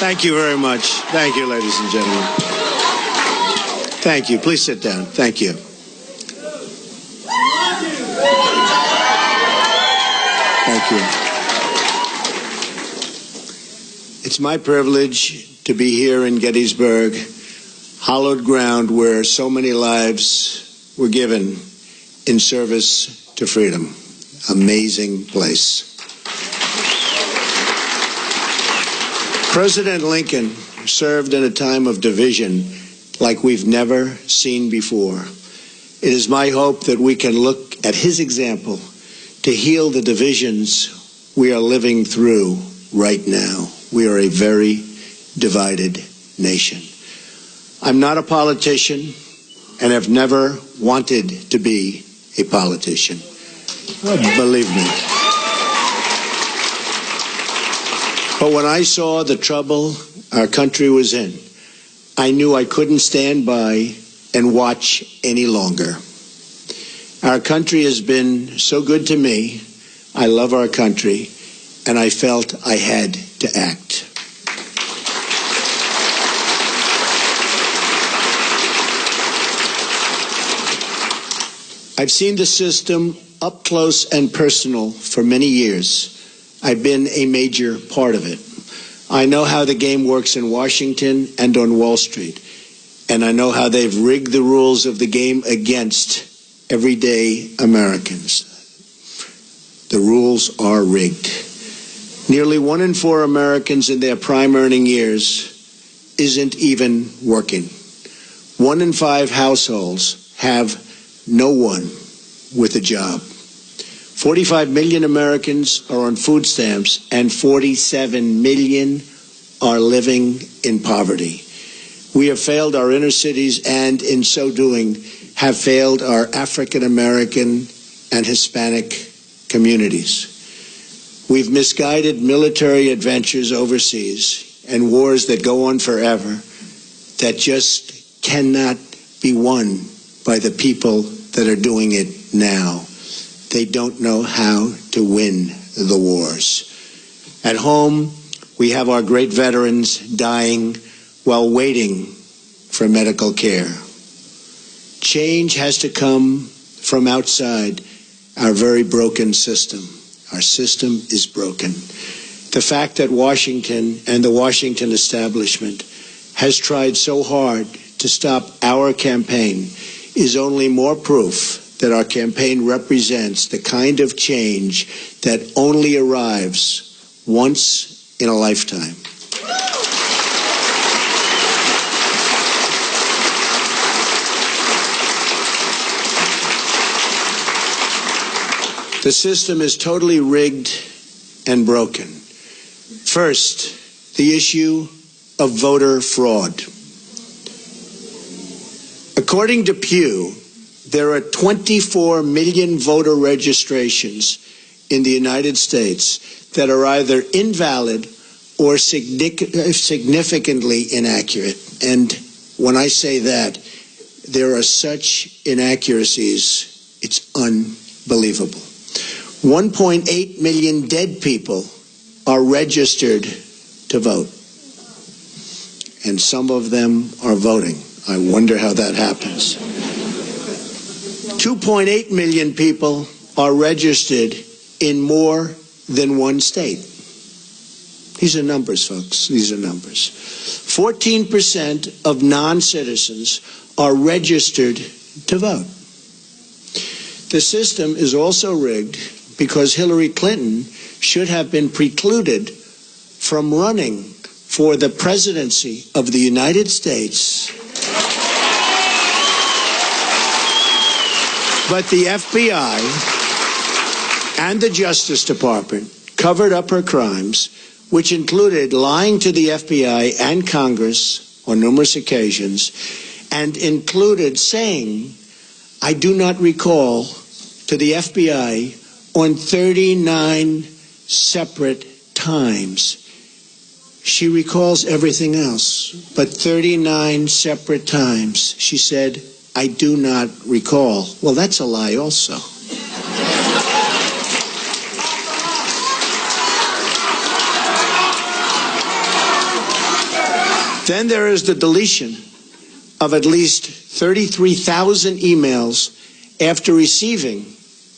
Thank you very much. Thank you, ladies and gentlemen. Thank you. Please sit down. Thank you. Thank you. It's my privilege to be here in Gettysburg, hallowed ground where so many lives were given in service to freedom. Amazing place. President Lincoln served in a time of division like we've never seen before. It is my hope that we can look at his example to heal the divisions we are living through right now. We are a very divided nation. I'm not a politician and have never wanted to be a politician. Believe me. But when I saw the trouble our country was in, I knew I couldn't stand by and watch any longer. Our country has been so good to me. I love our country, and I felt I had to act. I've seen the system up close and personal for many years. I've been a major part of it. I know how the game works in Washington and on Wall Street, and I know how they've rigged the rules of the game against everyday Americans. The rules are rigged. Nearly 1 in 4 Americans in their prime earning years isn't even working. 1 in 5 households have no one with a job. 45 million Americans are on food stamps, and 47 million are living in poverty. We have failed our inner cities, and in so doing, have failed our African American and Hispanic communities. We've misguided military adventures overseas and wars that go on forever that just cannot be won by the people that are doing it now. They don't know how to win the wars. At home, we have our great veterans dying while waiting for medical care. Change has to come from outside our very broken system. Our system is broken. The fact that Washington and the Washington establishment has tried so hard to stop our campaign is only more proof that our campaign represents the kind of change that only arrives once in a lifetime. The system is totally rigged and broken. First, the issue of voter fraud. According to Pew, there are 24 million voter registrations in the United States that are either invalid or significantly inaccurate. And when I say that, there are such inaccuracies, it's unbelievable. 1.8 million dead people are registered to vote, and some of them are voting. I wonder how that happens. 2.8 million people are registered in more than one state. These are numbers, folks. These are numbers. 14% of non-citizens are registered to vote. The system is also rigged because Hillary Clinton should have been precluded from running for the presidency of the United States. But the FBI and the Justice Department covered up her crimes, which included lying to the FBI and Congress on numerous occasions, and included saying, I do not recall, to the FBI on 39 separate times. She recalls everything else, but 39 separate times she said, I do not recall. Well, that's a lie also. Then there is the deletion of at least 33,000 emails after receiving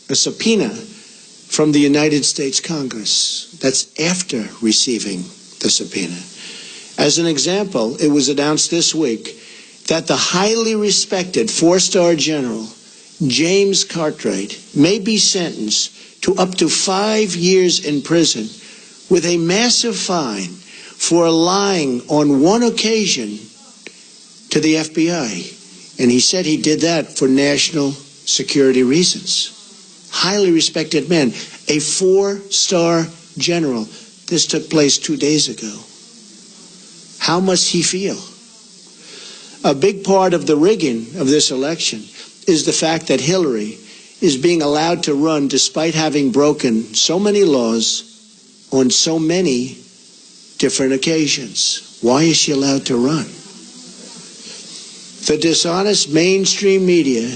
a subpoena from the United States Congress. That's after receiving the subpoena. As an example, it was announced this week that the highly respected four-star general, James Cartwright, may be sentenced to up to 5 years in prison with a massive fine for lying on one occasion to the FBI. And he said he did that for national security reasons. Highly respected man, a four-star general. This took place 2 days ago. How must he feel? A big part of the rigging of this election is the fact that Hillary is being allowed to run despite having broken so many laws on so many different occasions. Why is she allowed to run? The dishonest mainstream media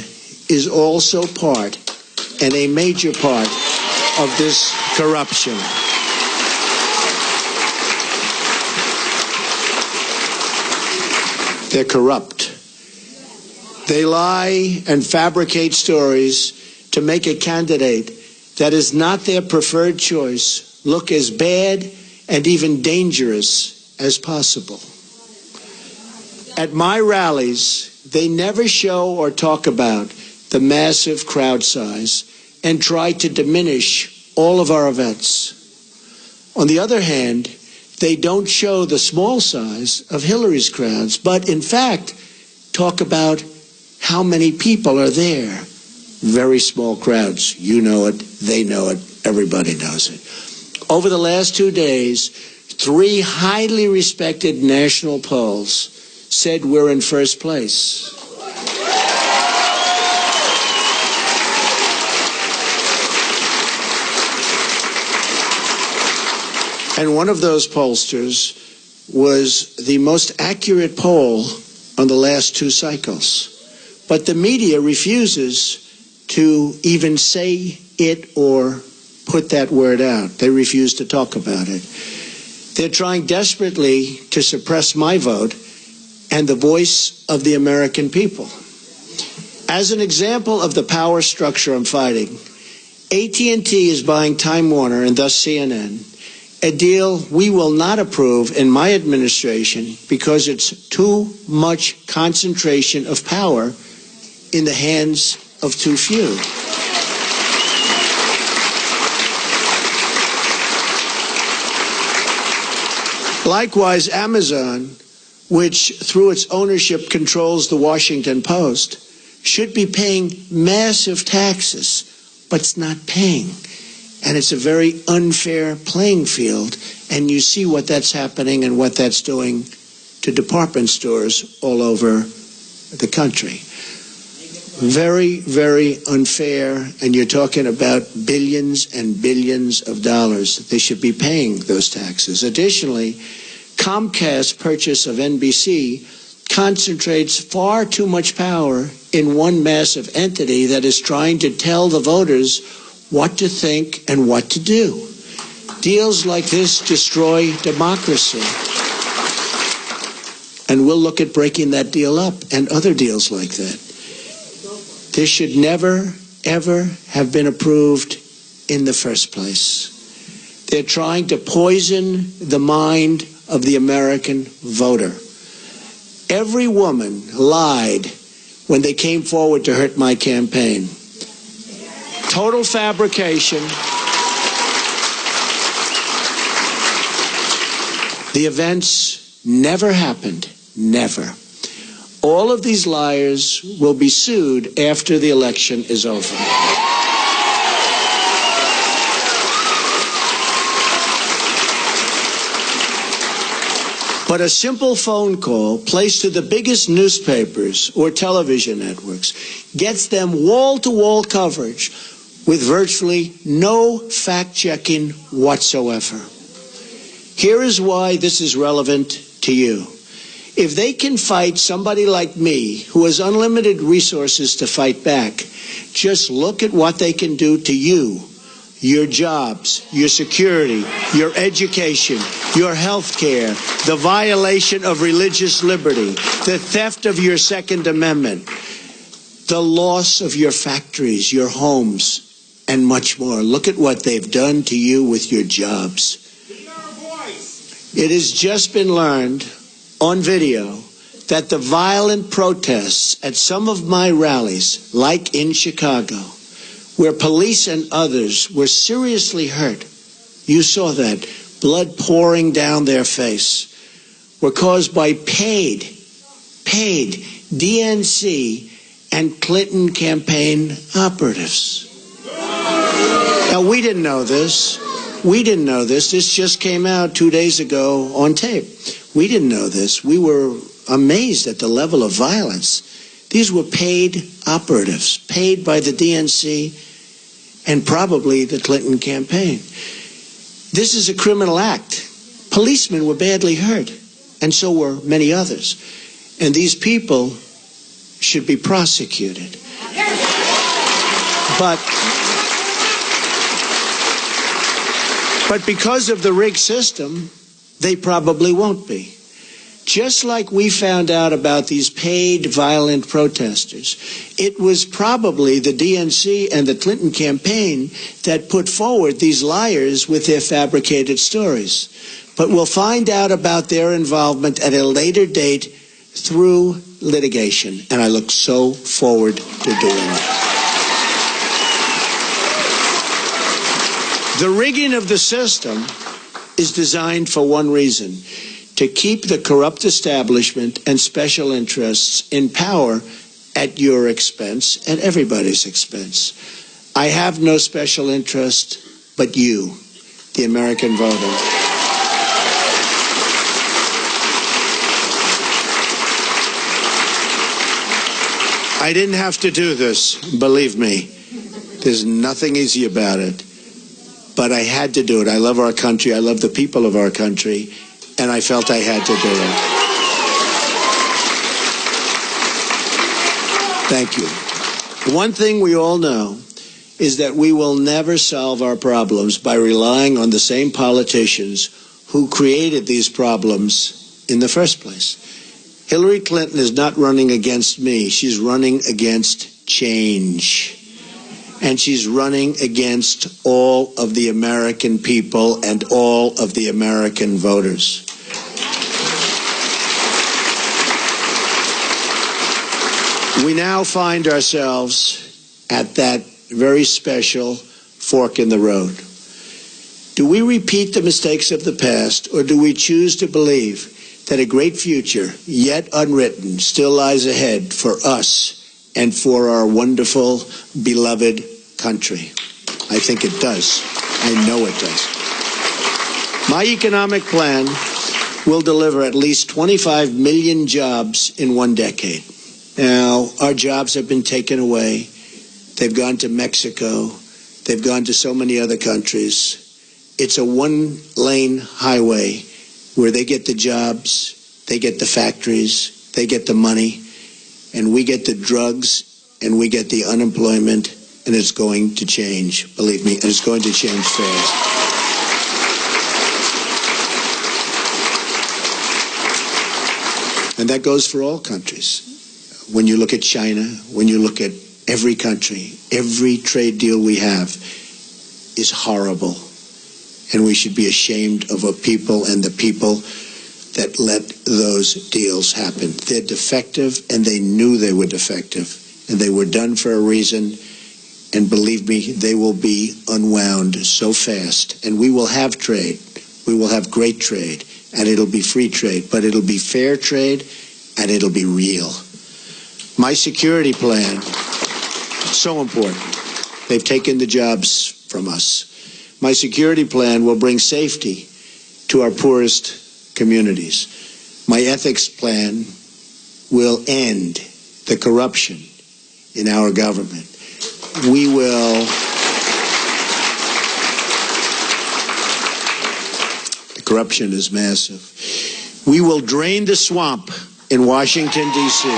is also part and a major part of this corruption. They're corrupt. They lie and fabricate stories to make a candidate that is not their preferred choice look as bad and even dangerous as possible. At my rallies, they never show or talk about the massive crowd size and try to diminish all of our events. On the other hand, they don't show the small size of Hillary's crowds, but in fact, talk about how many people are there. Very small crowds. You know it, they know it, everybody knows it. Over the last 2 days, 3 highly respected national polls said we're in first place. And one of those pollsters was the most accurate poll on the last 2 cycles. But the media refuses to even say it or put that word out. They refuse to talk about it. They're trying desperately to suppress my vote and the voice of the American people. As an example of the power structure I'm fighting, AT&T is buying Time Warner and thus CNN, a deal we will not approve in my administration because it's too much concentration of power in the hands of too few. Likewise, Amazon, which through its ownership controls the Washington Post, should be paying massive taxes, but it's not paying. And it's a very unfair playing field, and you see what that's happening and what that's doing to department stores all over the country. Very, very unfair, and you're talking about billions and billions of dollars. They should be paying those taxes. Additionally, Comcast's purchase of NBC concentrates far too much power in one massive entity that is trying to tell the voters what to think and what to do. Deals like this destroy democracy. And we'll look at breaking that deal up and other deals like that. This should never, ever have been approved in the first place. They're trying to poison the mind of the American voter. Every woman lied when they came forward to hurt my campaign. Total fabrication. The events never happened. Never. All of these liars will be sued after the election is over. But a simple phone call placed to the biggest newspapers or television networks gets them wall-to-wall coverage with virtually no fact-checking whatsoever. Here is why this is relevant to you. If they can fight somebody like me, who has unlimited resources to fight back, just look at what they can do to you, your jobs, your security, your education, your health care, the violation of religious liberty, the theft of your Second Amendment, the loss of your factories, your homes, and much more. Look at what they've done to you with your jobs. It has just been learned on video that the violent protests at some of my rallies, like in Chicago, where police and others were seriously hurt, you saw that, blood pouring down their face, were caused by paid DNC and Clinton campaign operatives. Now, we didn't know this. This just came out 2 days ago on tape. We didn't know this. We were amazed at the level of violence. These were paid operatives, paid by the DNC and probably the Clinton campaign. This is a criminal act. Policemen were badly hurt, and so were many others. And these people should be prosecuted. But because of the rigged system, they probably won't be. Just like we found out about these paid violent protesters, it was probably the DNC and the Clinton campaign that put forward these liars with their fabricated stories. But we'll find out about their involvement at a later date through litigation, and I look so forward to doing it. The rigging of the system is designed for one reason: to keep the corrupt establishment and special interests in power at your expense, at everybody's expense. I have no special interest but you, the American voter. I didn't have to do this, believe me. There's nothing easy about it. But I had to do it. I love our country. I love the people of our country. And I felt I had to do it. Thank you. One thing we all know is that we will never solve our problems by relying on the same politicians who created these problems in the first place. Hillary Clinton is not running against me. She's running against change. And she's running against all of the American people and all of the American voters. We now find ourselves at that very special fork in the road. Do we repeat the mistakes of the past, or do we choose to believe that a great future, yet unwritten, still lies ahead for us and for our wonderful, beloved country? I think it does. I know it does. My economic plan will deliver at least 25 million jobs in 1 decade. Now, our jobs have been taken away. They've gone to Mexico. They've gone to so many other countries. It's a one-lane highway where they get the jobs, they get the factories, they get the money, and we get the drugs, and we get the unemployment, and it's going to change, believe me, and it's going to change fast. And that goes for all countries. When you look at China, when you look at every country, every trade deal we have is horrible. And we should be ashamed of a people and the people that let those deals happen. They're defective, and they knew they were defective. And they were done for a reason. And believe me, they will be unwound so fast. And we will have trade. We will have great trade. And it'll be free trade. But it'll be fair trade, and it'll be real. My security plan, so important. They've taken the jobs from us. My security plan will bring safety to our poorest communities. My ethics plan will end the corruption in our government. We will... The corruption is massive. We will drain the swamp in Washington, D.C.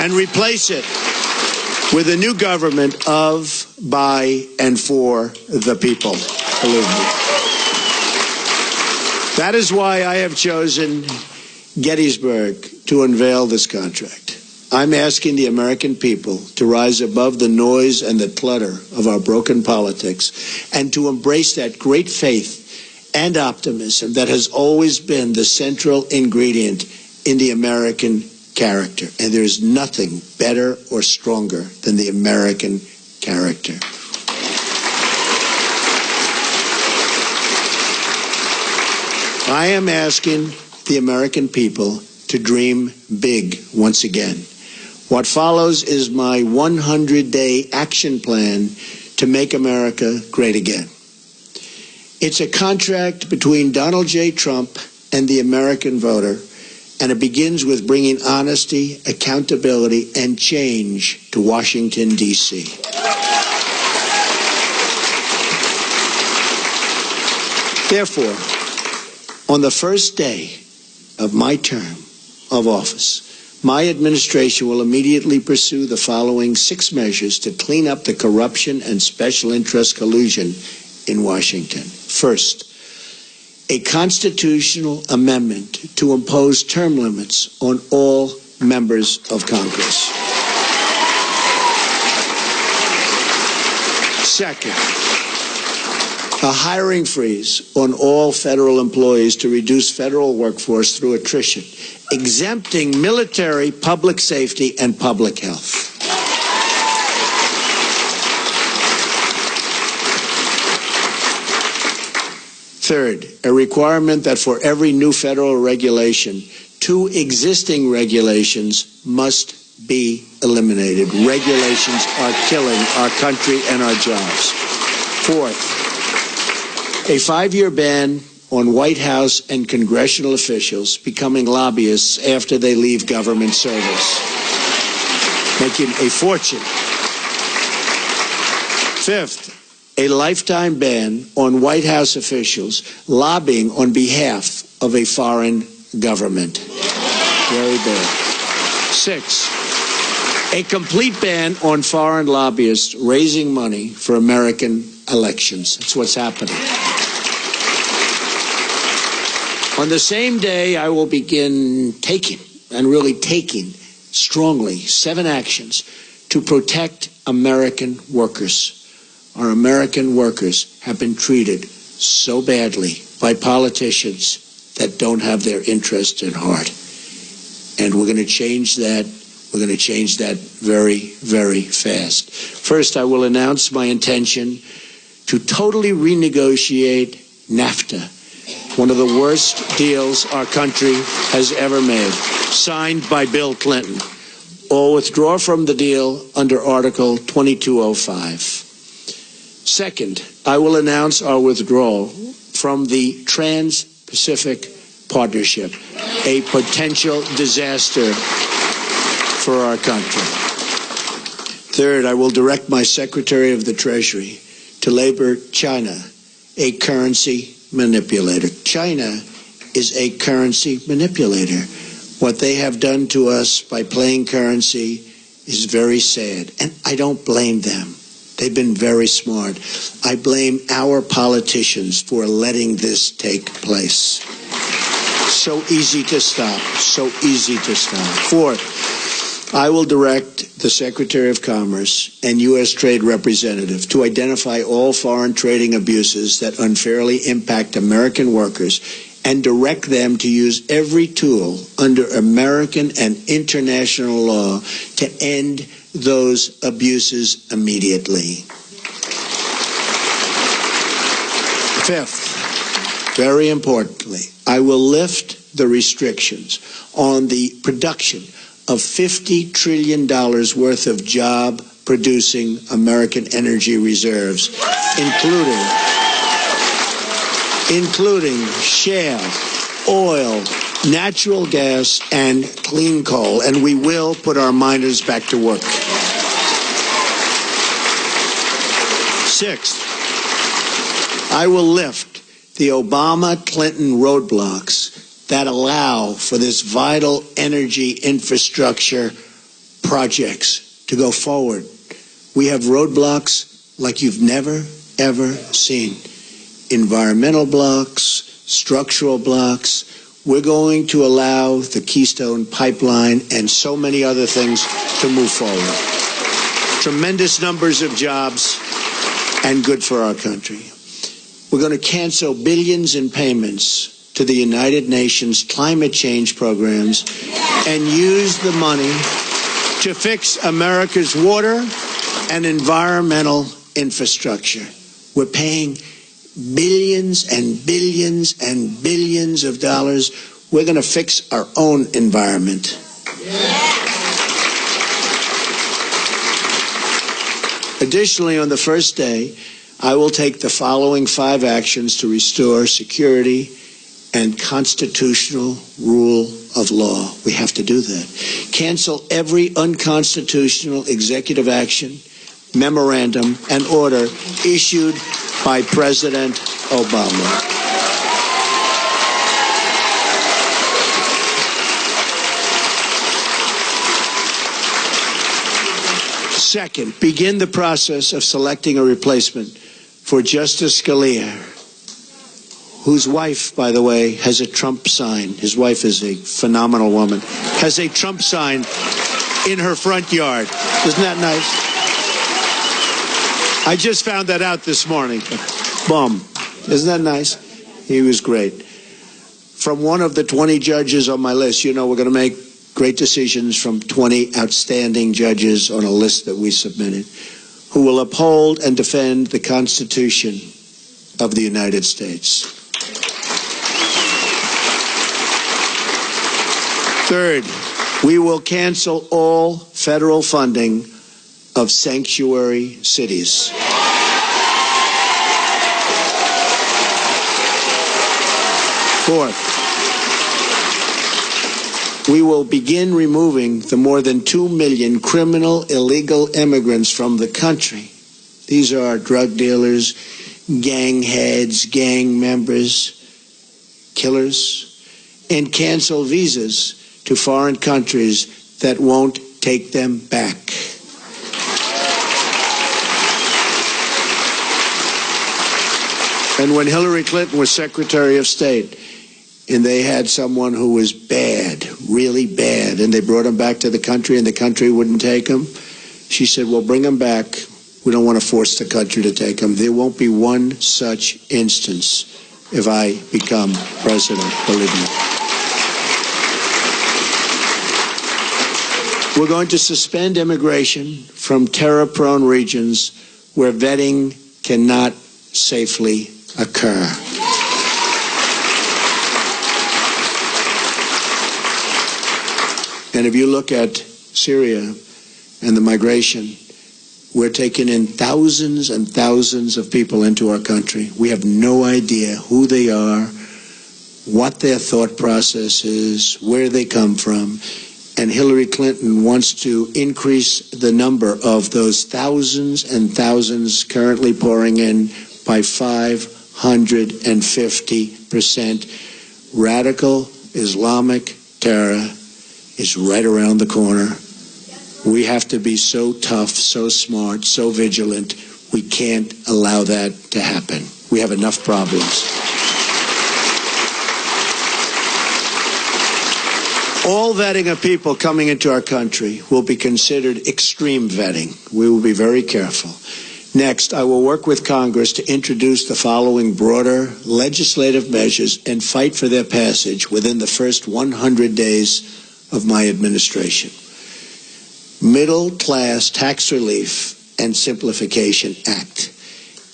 and replace it with a new government of, by, and for the people. Believe me. That is why I have chosen Gettysburg to unveil this contract. I'm asking the American people to rise above the noise and the clutter of our broken politics and to embrace that great faith and optimism that has always been the central ingredient in the American character. And there's nothing better or stronger than the American character. I am asking the American people to dream big once again. What follows is my 100-day action plan to make America great again. It's a contract between Donald J. Trump and the American voter, and it begins with bringing honesty, accountability, and change to Washington, D.C. Therefore, on the first day of my term of office, my administration will immediately pursue the following 6 measures to clean up the corruption and special interest collusion in Washington. First, a constitutional amendment to impose term limits on all members of Congress. Second, a hiring freeze on all federal employees to reduce federal workforce through attrition, exempting military, public safety, and public health. Third, a requirement that for every new federal regulation, 2 existing regulations must be eliminated. Regulations are killing our country and our jobs. Fourth, a 5-year ban on White House and congressional officials becoming lobbyists after they leave government service, making a fortune. Fifth, a lifetime ban on White House officials lobbying on behalf of a foreign government. Very bad. 6, a complete ban on foreign lobbyists raising money for American elections. That's what's happening. On the same day, I will begin taking strongly 7 actions to protect American workers. Our American workers have been treated so badly by politicians that don't have their interests at heart. And we're going to change that. We're going to change that very, very fast. First, I will announce my intention to totally renegotiate NAFTA, one of the worst deals our country has ever made, signed by Bill Clinton, or withdraw from the deal under Article 2205. Second, I will announce our withdrawal from the Trans-Pacific Partnership, a potential disaster for our country. Third, I will direct my Secretary of the Treasury to label China a currency manipulator. China is a currency manipulator. What they have done to us by playing currency is very sad, and I don't blame them. They've been very smart. I blame our politicians for letting this take place. So easy to stop. So easy to stop. Fourth, I will direct the Secretary of Commerce and U.S. Trade Representative to identify all foreign trading abuses that unfairly impact American workers and direct them to use every tool under American and international law to end those abuses immediately. Fifth, very importantly, I will lift the restrictions on the production of $50 trillion worth of job-producing American energy reserves, including shale, oil, natural gas, and clean coal, and we will put our miners back to work. Sixth, I will lift the Obama-Clinton roadblocks that allow for this vital energy infrastructure projects to go forward We have roadblocks like you've never, ever seen. Environmental blocks, structural blocks. We're going to allow the Keystone Pipeline and so many other things to move forward. Tremendous numbers of jobs and good for our country. We're going to cancel billions in payments to the United Nations climate change programs and use the money to fix America's water and environmental infrastructure. We're paying billions and billions and billions of dollars. We're going to fix our own environment. Additionally, on the first day, I will take the following 5 actions to restore security and constitutional rule of law. We have to do that. Cancel every unconstitutional executive action, memorandum, and order issued by President Obama. Second, begin the process of selecting a replacement for Justice Scalia, whose wife, by the way, has a Trump sign. His wife is a phenomenal woman. Has a Trump sign in her front yard. Isn't that nice? I just found that out this morning. Boom. Isn't that nice? He was great. From one of the 20 judges on my list, you know we're going to make great decisions from 20 outstanding judges on a list that we submitted, who will uphold and defend the Constitution of the United States. Third, we will cancel all federal funding of sanctuary cities. Fourth, we will begin removing the more than 2 million criminal illegal immigrants from the country. These are drug dealers, gang heads, gang members, killers, and cancel visas to foreign countries that won't take them back. And when Hillary Clinton was Secretary of State, and they had someone who was bad, really bad, and they brought him back to the country and the country wouldn't take him, she said, well, bring him back. We don't want to force the country to take him. There won't be one such instance if I become president, believe me. We're going to suspend immigration from terror-prone regions where vetting cannot safely occur. And if you look at Syria and the migration, we're taking in thousands and thousands of people into our country. We have no idea who they are, what their thought process is, where they come from. And Hillary Clinton wants to increase the number of those thousands and thousands currently pouring in by 550%. Radical Islamic terror is right around the corner. We have to be so tough, so smart, so vigilant. We can't allow that to happen. We have enough problems. All vetting of people coming into our country will be considered extreme vetting. We will be very careful. Next, I will work with Congress to introduce the following broader legislative measures and fight for their passage within the first 100 days of my administration. Middle Class Tax Relief and Simplification Act.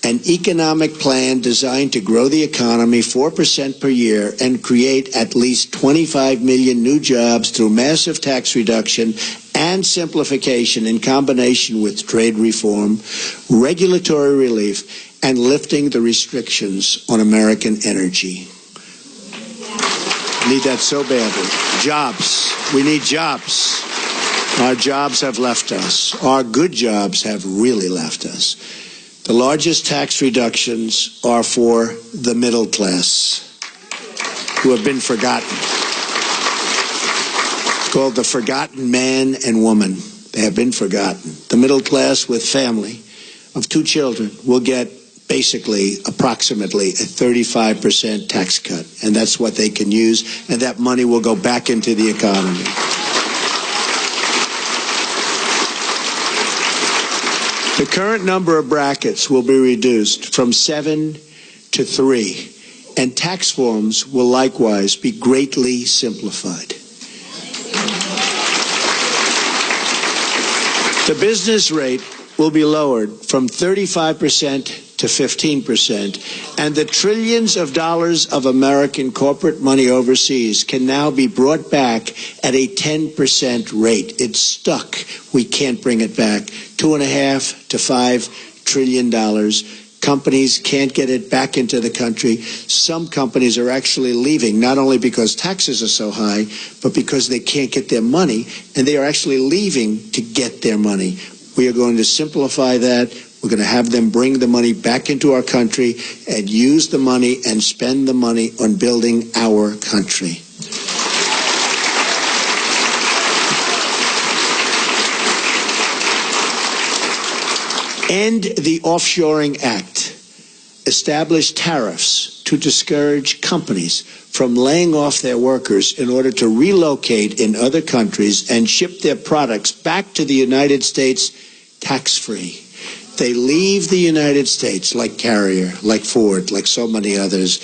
An economic plan designed to grow the economy 4% per year and create at least 25 million new jobs through massive tax reduction and simplification in combination with trade reform, regulatory relief, and lifting the restrictions on American energy. Need that so badly. Jobs. We need jobs. Our jobs have left us. Our good jobs have really left us. The largest tax reductions are for the middle class, who have been forgotten. It's called the forgotten man and woman. They have been forgotten. The middle class with family of 2 children will get basically approximately a 35% tax cut, and that's what they can use, and that money will go back into the economy. The current number of brackets will be reduced from 7 to 3, and tax forms will likewise be greatly simplified. The business rate will be lowered from 35% to 15%, and the trillions of dollars of American corporate money overseas can now be brought back at a 10% rate. It's stuck. We can't bring it back. $2.5 to $5 trillion. Companies can't get it back into the country. Some companies are actually leaving, not only because taxes are so high, but because they can't get their money, and they are actually leaving to get their money. We are going to simplify that. We're going to have them bring the money back into our country and use the money and spend the money on building our country. End the Offshoring Act. Establish tariffs to discourage companies from laying off their workers in order to relocate in other countries and ship their products back to the United States tax-free. They leave the United States, like Carrier, like Ford, like so many others.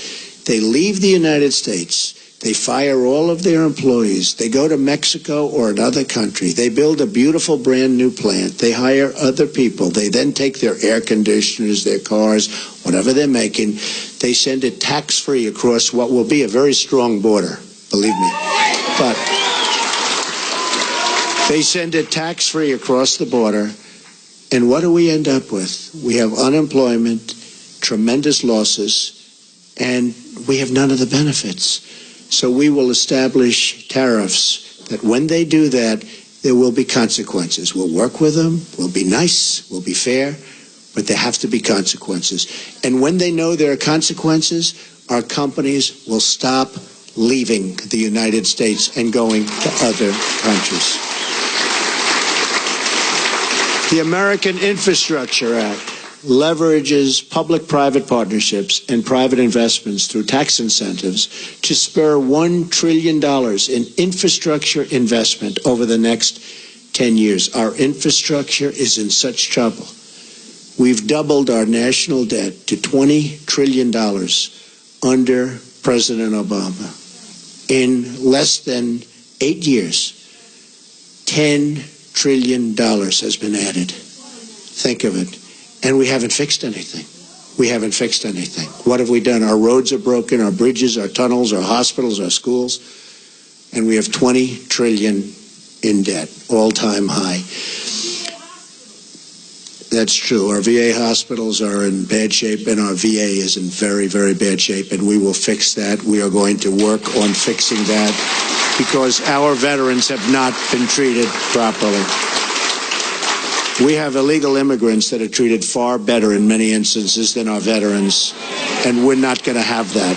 They leave the United States. They fire all of their employees. They go to Mexico or another country. They build a beautiful brand new plant. They hire other people. They then take their air conditioners, their cars, whatever they're making. They send it tax-free across what will be a very strong border, believe me. But they send it tax-free across the border. And what do we end up with? We have unemployment, tremendous losses, and we have none of the benefits. So we will establish tariffs that when they do that, there will be consequences. We'll work with them, we'll be nice, we'll be fair, but there have to be consequences. And when they know there are consequences, our companies will stop leaving the United States and going to other countries. The American Infrastructure Act leverages public-private partnerships and private investments through tax incentives to spur $1 trillion in infrastructure investment over the next 10 years. Our infrastructure is in such trouble. We've doubled our national debt to $20 trillion under President Obama. In less than 8 years, $10 trillion has been added. Think of it. And we haven't fixed anything. We haven't fixed anything. What have we done? Our roads are broken, our bridges, our tunnels, our hospitals, our schools, and we have $20 trillion in debt, all-time high. That's true. Our VA hospitals are in bad shape, and our VA is in very, very bad shape, and we will fix that. We are going to work on fixing that because our veterans have not been treated properly. We have illegal immigrants that are treated far better in many instances than our veterans, and we're not going to have that.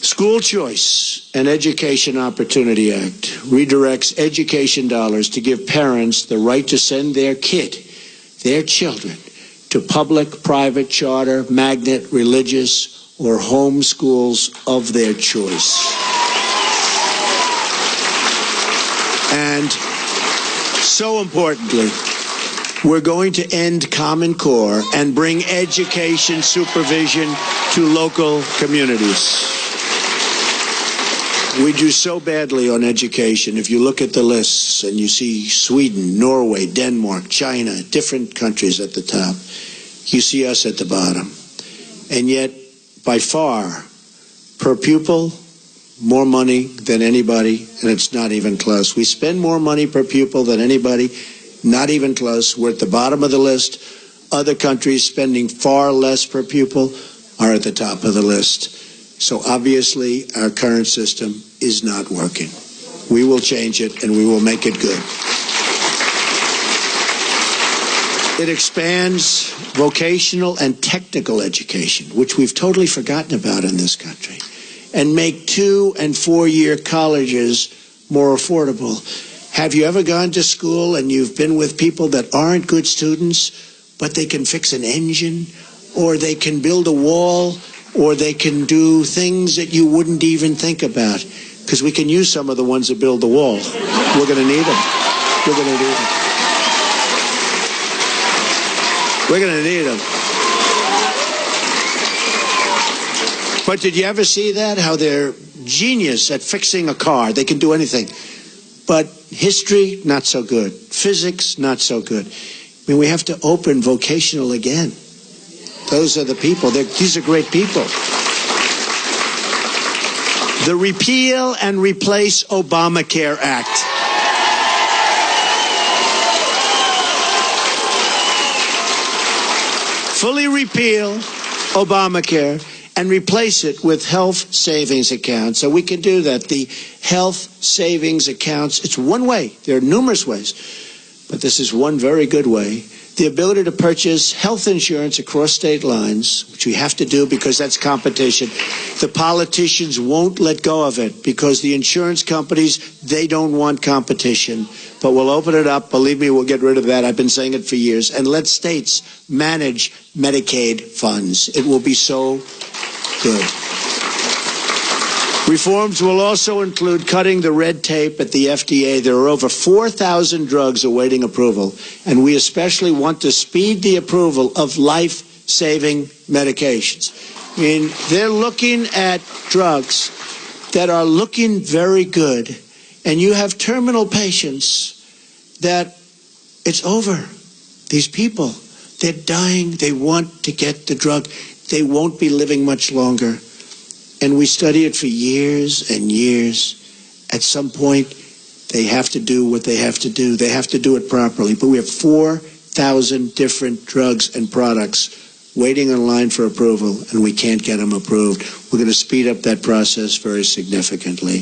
School Choice and Education Opportunity Act redirects education dollars to give parents the right to send their children, to public, private, charter, magnet, religious, or home schools of their choice. And so importantly, we're going to end Common Core and bring education supervision to local communities. We do so badly on education. If you look at the lists and you see Sweden, Norway, Denmark, China, different countries at the top, you see us at the bottom. And yet, by far, per pupil, more money than anybody, and it's not even close. We spend more money per pupil than anybody, not even close. We're at the bottom of the list. Other countries spending far less per pupil are at the top of the list. So obviously, our current system is not working. We will change it, and we will make it good. It expands vocational and technical education, which we've totally forgotten about in this country, and make 2- and 4-year colleges more affordable. Have you ever gone to school and you've been with people that aren't good students, but they can fix an engine, or they can build a wall, or they can do things that you wouldn't even think about? Because we can use some of the ones that build the wall. We're going to need them. We're going to need them. We're going to need them. But did you ever see that? How they're genius at fixing a car. They can do anything. But history, not so good. Physics, not so good. I mean, we have to open vocational again. Those are the people. These are great people. The Repeal and Replace Obamacare Act. Fully repeal Obamacare and replace it with health savings accounts. So we can do that. The health savings accounts, it's one way. There are numerous ways, but this is one very good way. The ability to purchase health insurance across state lines, which we have to do because that's competition. The politicians won't let go of it because the insurance companies, they don't want competition. But we'll open it up. Believe me, we'll get rid of that. I've been saying it for years. And let states manage Medicaid funds. It will be so good. Reforms will also include cutting the red tape at the FDA. There are over 4,000 drugs awaiting approval, and we especially want to speed the approval of life-saving medications. I mean, they're looking at drugs that are looking very good, and you have terminal patients that it's over. These people, they're dying. They want to get the drug. They won't be living much longer. And we study it for years and years. At some point, they have to do what they have to do. They have to do it properly. But we have 4,000 different drugs and products waiting in line for approval, and we can't get them approved. We're going to speed up that process very significantly.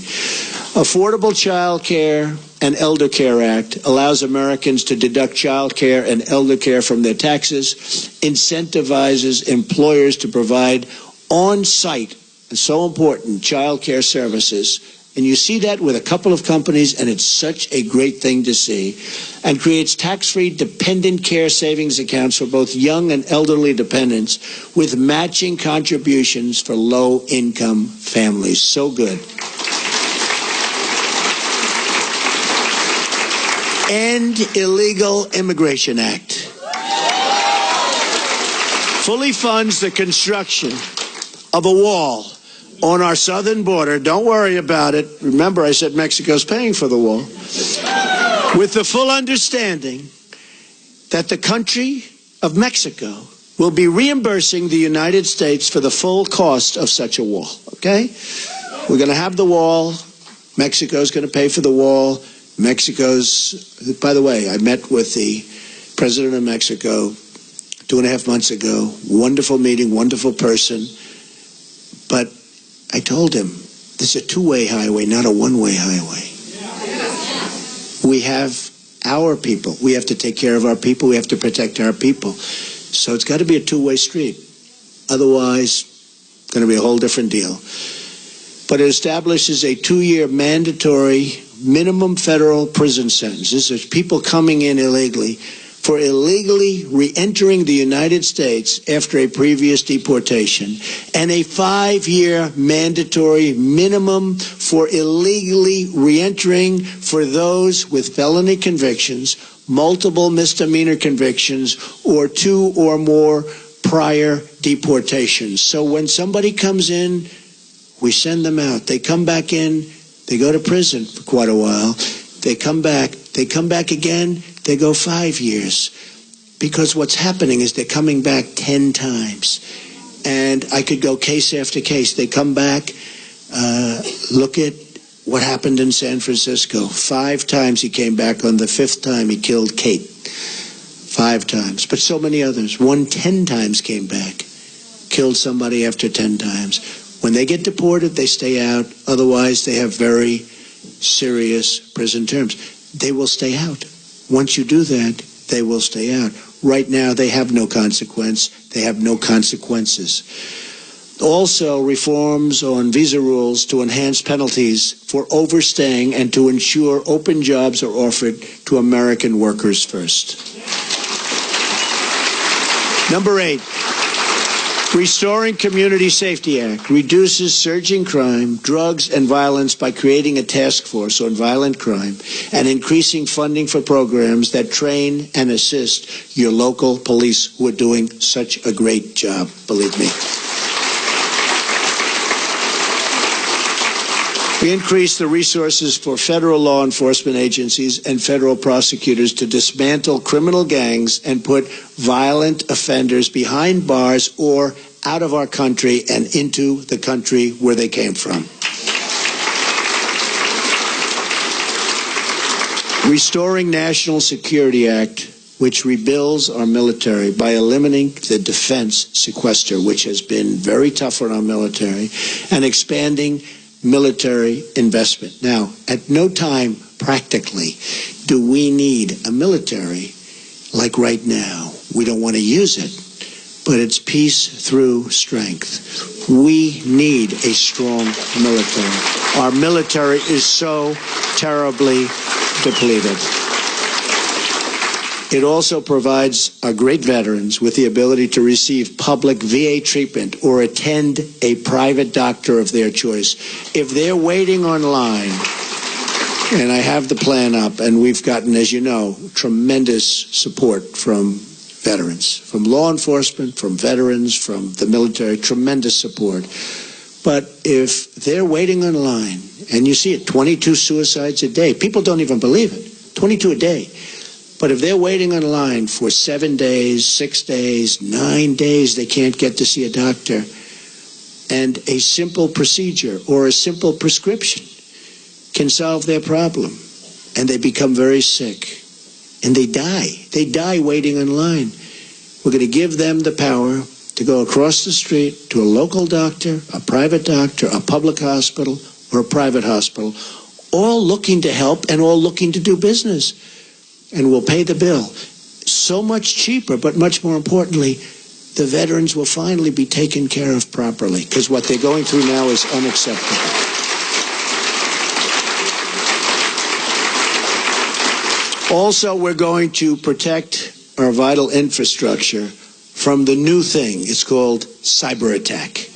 Affordable Child Care and Elder Care Act allows Americans to deduct child care and elder care from their taxes, incentivizes employers to provide on-site, and so important, child care services. And you see that with a couple of companies, and it's such a great thing to see. And creates tax-free dependent care savings accounts for both young and elderly dependents with matching contributions for low-income families. So good. End Illegal Immigration Act. Fully funds the construction of a wall on our southern border. Don't worry about it. Remember, I said Mexico's paying for the wall. With the full understanding that the country of Mexico will be reimbursing the United States for the full cost of such a wall. Okay? We're going to have the wall. Mexico's going to pay for the wall. Mexico's, by the way, I met with the president of Mexico 2.5 months ago. Wonderful meeting, wonderful person. But I told him, this is a two-way highway, not a one-way highway. We have our people. We have to take care of our people. We have to protect our people. So it's got to be a two-way street. Otherwise, it's going to be a whole different deal. But it establishes a 2-year mandatory minimum federal prison sentence. This is people coming in illegally for illegally re-entering the United States after a previous deportation, and a 5-year mandatory minimum for illegally re-entering for those with felony convictions, multiple misdemeanor convictions, or 2 or more prior deportations. So when somebody comes in, we send them out. They come back in, they go to prison for quite a while. They come back again, they go 5 years. Because what's happening is they're coming back 10 times. And I could go case after case. They come back, look at what happened in San Francisco. 5 times he came back. On the 5th time he killed Kate. 5 times. But so many others. 10 times came back. Killed somebody after 10 times. When they get deported, they stay out. Otherwise, they have very serious prison terms. They will stay out. Once you do that, they will stay out. Right now, they have no consequence. They have no consequences. Also, reforms on visa rules to enhance penalties for overstaying and to ensure open jobs are offered to American workers first. Number 8, Restoring Community Safety Act reduces surging crime, drugs, and violence by creating a task force on violent crime and increasing funding for programs that train and assist your local police who are doing such a great job, believe me. We increase the resources for federal law enforcement agencies and federal prosecutors to dismantle criminal gangs and put violent offenders behind bars or out of our country and into the country where they came from. Restoring National Security Act, which rebuilds our military by eliminating the defense sequester, which has been very tough on our military, and expanding military investment. Now, at no time, practically, do we need a military like right now. We don't want to use it, but it's peace through strength. We need a strong military. Our military is so terribly depleted. It also provides our great veterans with the ability to receive public VA treatment or attend a private doctor of their choice. If they're waiting online, and I have the plan up, and we've gotten, as you know, tremendous support from veterans, from law enforcement, from veterans, from the military, tremendous support. But if they're waiting online, and you see it, 22 suicides a day, people don't even believe it, 22 a day. But if they're waiting on line for 7 days, 6 days, 9 days, they can't get to see a doctor, and a simple procedure or a simple prescription can solve their problem, and they become very sick, and they die. They die waiting in line. We're going to give them the power to go across the street to a local doctor, a private doctor, a public hospital, or a private hospital, all looking to help and all looking to do business. And we'll pay the bill. So much cheaper, but much more importantly, the veterans will finally be taken care of properly, because what they're going through now is unacceptable. Also, we're going to protect our vital infrastructure from the new thing. It's called cyber attack.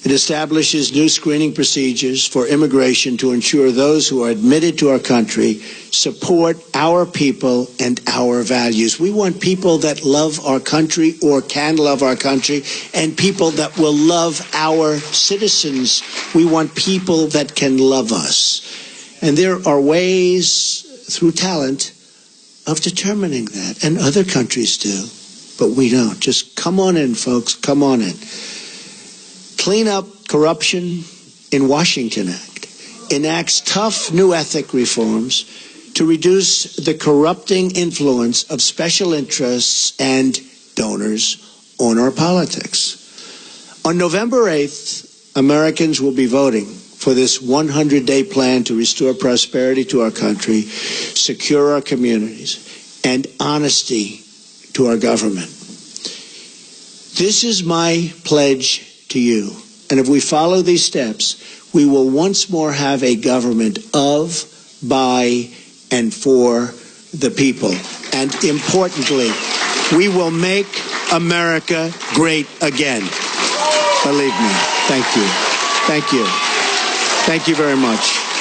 It establishes new screening procedures for immigration to ensure those who are admitted to our country support our people and our values. We want people that love our country or can love our country, and people that will love our citizens. We want people that can love us. And there are ways through talent of determining that, and other countries do, but we don't. Just come on in, folks, come on in. Clean Up Corruption in Washington Act enacts tough new ethic reforms to reduce the corrupting influence of special interests and donors on our politics. On November 8th, Americans will be voting for this 100-day plan to restore prosperity to our country, secure our communities, and honesty to our government. This is my pledge to you. And if we follow these steps, we will once more have a government of, by, and for the people. And importantly, we will make America great again. Believe me. Thank you. Thank you. Thank you very much.